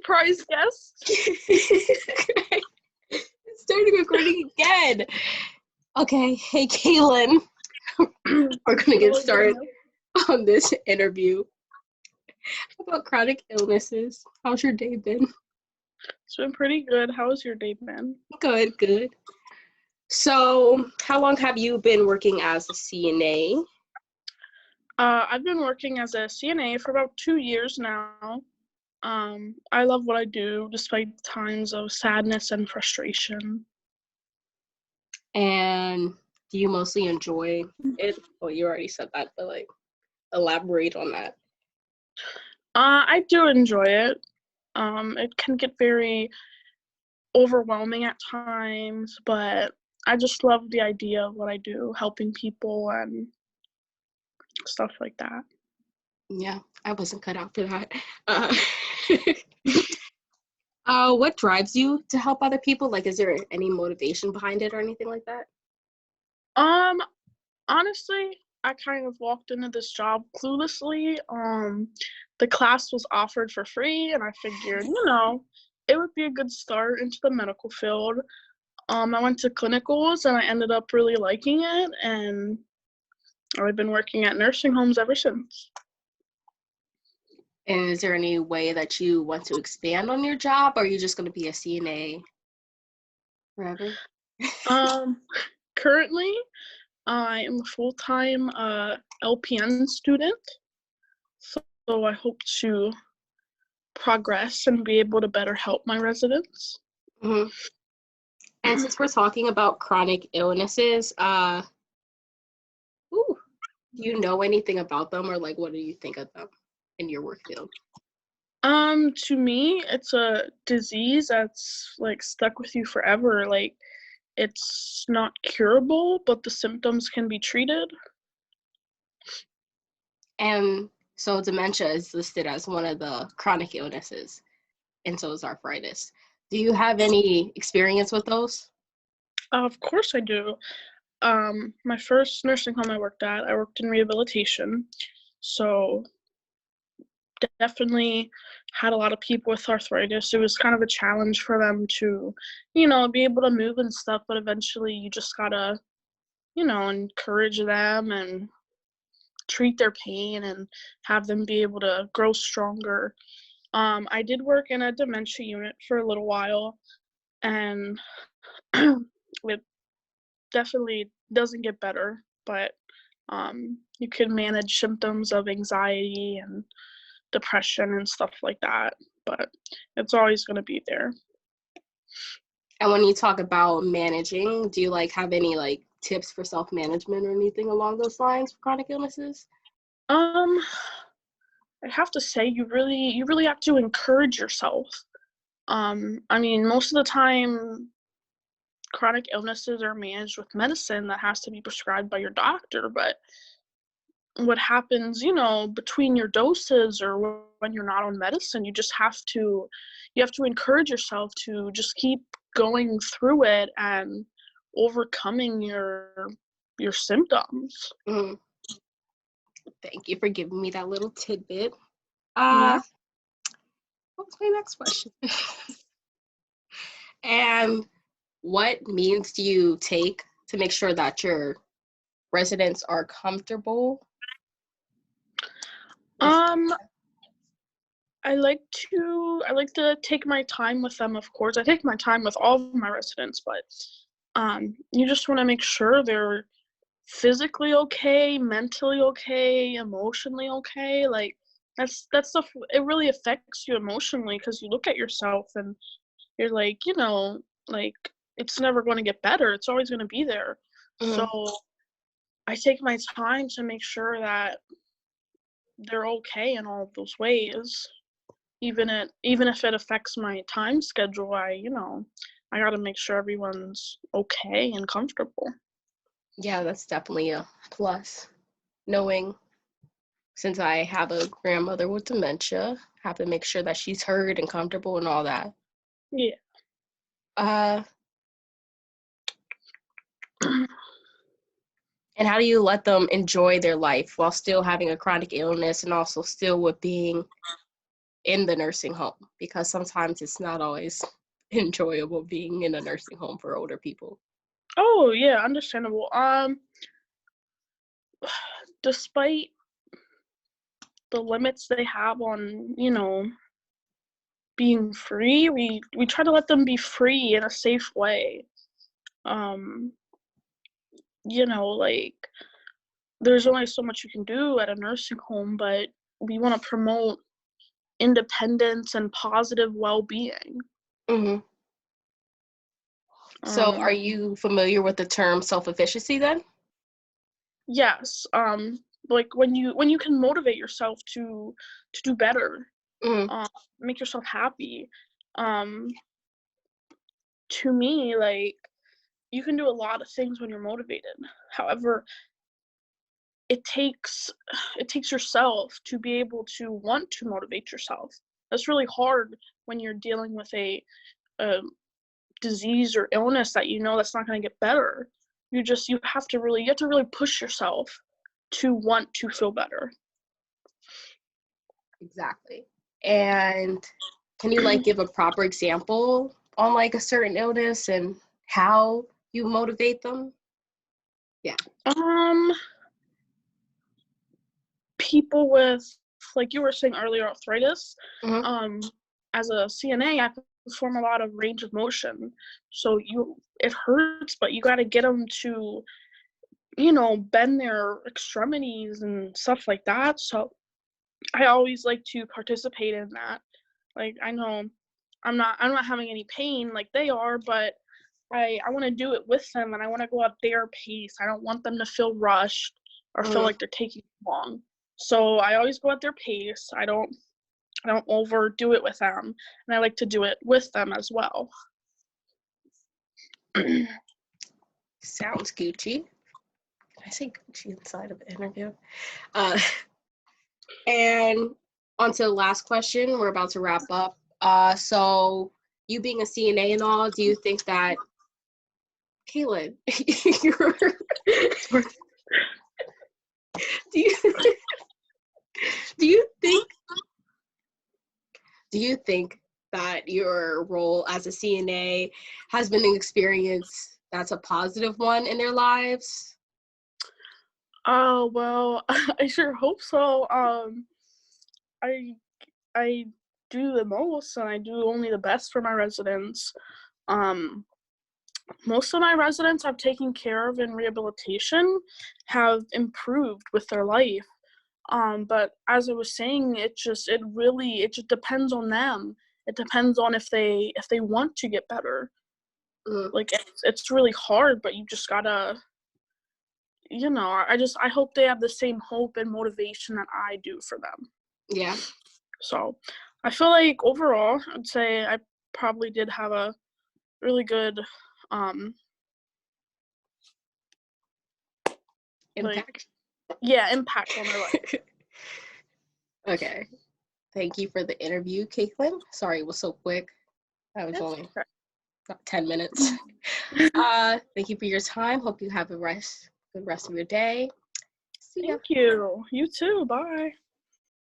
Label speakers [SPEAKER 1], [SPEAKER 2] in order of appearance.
[SPEAKER 1] surprise guest.
[SPEAKER 2] Starting recording again. Okay, hey Kaylan. We're gonna get started on this interview about chronic illnesses. How's your day been?
[SPEAKER 1] It's been pretty good. How's your day been?
[SPEAKER 2] Good. So, how long have you been working as a CNA?
[SPEAKER 1] I've been working as a CNA for about 2 years now. I love what I do, despite times of sadness and frustration.
[SPEAKER 2] And do you mostly enjoy it? Well, you already said that, but elaborate on that.
[SPEAKER 1] I do enjoy it. It can get very overwhelming at times, but I just love the idea of what I do, helping people and stuff like that.
[SPEAKER 2] Yeah, I wasn't cut out for that. What drives you to help other people? Is there any motivation behind it or anything like that?
[SPEAKER 1] Honestly, I kind of walked into this job cluelessly. The class was offered for free, and I figured, it would be a good start into the medical field. I went to clinicals, and I ended up really liking it, and I've been working at nursing homes ever since.
[SPEAKER 2] And is there any way that you want to expand on your job, or are you just going to be a CNA forever?
[SPEAKER 1] Currently, I am a full-time LPN student, so I hope to progress and be able to better help my residents.
[SPEAKER 2] Mm-hmm. And since we're talking about chronic illnesses, do you know anything about them, or what do you think of them in your work field?
[SPEAKER 1] To me, it's a disease that's stuck with you forever. It's not curable, but the symptoms can be treated.
[SPEAKER 2] And so dementia is listed as one of the chronic illnesses, and so is arthritis. Do you have any experience with those?
[SPEAKER 1] Of course I do. My first nursing home I worked in rehabilitation. So definitely had a lot of people with arthritis. It was kind of a challenge for them to, be able to move and stuff, but eventually you just gotta, encourage them and treat their pain and have them be able to grow stronger. I did work in a dementia unit for a little while, and it definitely doesn't get better, but you can manage symptoms of anxiety and depression and stuff like that, but it's always going to be there.
[SPEAKER 2] And when you talk about managing, do you have any tips for self-management or anything along those lines for chronic illnesses?
[SPEAKER 1] I have to say you really have to encourage yourself. Most of the time chronic illnesses are managed with medicine that has to be prescribed by your doctor, but what happens, between your doses or when you're not on medicine, you have to encourage yourself to just keep going through it and overcoming your symptoms.
[SPEAKER 2] Mm-hmm. Thank you for giving me that little tidbit.
[SPEAKER 1] Yeah.
[SPEAKER 2] What was my next question? And what means do you take to make sure that your residents are comfortable?
[SPEAKER 1] I like to take my time with them, of course. I take my time with all of my residents, but you just want to make sure they're physically okay, mentally okay, emotionally okay. That's stuff, it really affects you emotionally because you look at yourself and you're it's never going to get better. It's always going to be there. Mm-hmm. So I take my time to make sure that they're okay in all of those ways. Even if it affects my time schedule, I got to make sure everyone's okay and comfortable.
[SPEAKER 2] Yeah, that's definitely a plus. Knowing, since I have a grandmother with dementia, I have to make sure that she's heard and comfortable and all that.
[SPEAKER 1] Yeah.
[SPEAKER 2] And how do you let them enjoy their life while still having a chronic illness and also still with being in the nursing home? Because sometimes it's not always enjoyable being in a nursing home for older people.
[SPEAKER 1] Oh, yeah, understandable. Despite the limits they have on, being free, we try to let them be free in a safe way. Um, like, there's only so much you can do at a nursing home, but we want to promote independence and positive well-being.
[SPEAKER 2] Mm-hmm. So are you familiar with the term self-efficacy then?
[SPEAKER 1] Yes. Like when you can motivate yourself to do better,
[SPEAKER 2] Mm-hmm.
[SPEAKER 1] make yourself happy. To me, like, you can do a lot of things when you're motivated. However, it takes yourself to be able to want to motivate yourself. That's really hard when you're dealing with a disease or illness that that's not going to get better. You have to really push yourself to want to feel better.
[SPEAKER 2] Exactly. And can you like give a proper example on like a certain illness and how you motivate them? Yeah.
[SPEAKER 1] People with, like you were saying earlier, arthritis.
[SPEAKER 2] Mm-hmm.
[SPEAKER 1] As a CNA, I perform a lot of range of motion. So it hurts, but you got to get them to, bend their extremities and stuff like that. So I always like to participate in that. Like, I know I'm not having any pain like they are, but I want to do it with them, and I want to go at their pace. I don't want them to feel rushed or feel like they're taking long. So I always go at their pace. I don't overdo it with them, and I like to do it with them as well.
[SPEAKER 2] Sounds Gucci. Can I say Gucci inside of the interview? And on to the last question. We're about to wrap up. So you being a CNA and all, do you think that Kaylan, do you think that your role as a CNA has been an experience that's a positive one in their lives?
[SPEAKER 1] Oh, well, I sure hope so. I I do the most, and I do only the best for my residents. Most of my residents I've taken care of in rehabilitation have improved with their life. But as I was saying, it just depends on them. It depends on if they want to get better. Like, it's really hard, but you just gotta, I hope they have the same hope and motivation that I do for them.
[SPEAKER 2] Yeah.
[SPEAKER 1] So I feel like overall, I'd say I probably did have a really good
[SPEAKER 2] Impact.
[SPEAKER 1] impact on their life.
[SPEAKER 2] Okay. Thank you for the interview, Kaylan. Sorry it was so quick. That was only about 10 minutes. Thank you for your time. Hope you have good rest of your day. See ya.
[SPEAKER 1] Thank you. You too. Bye.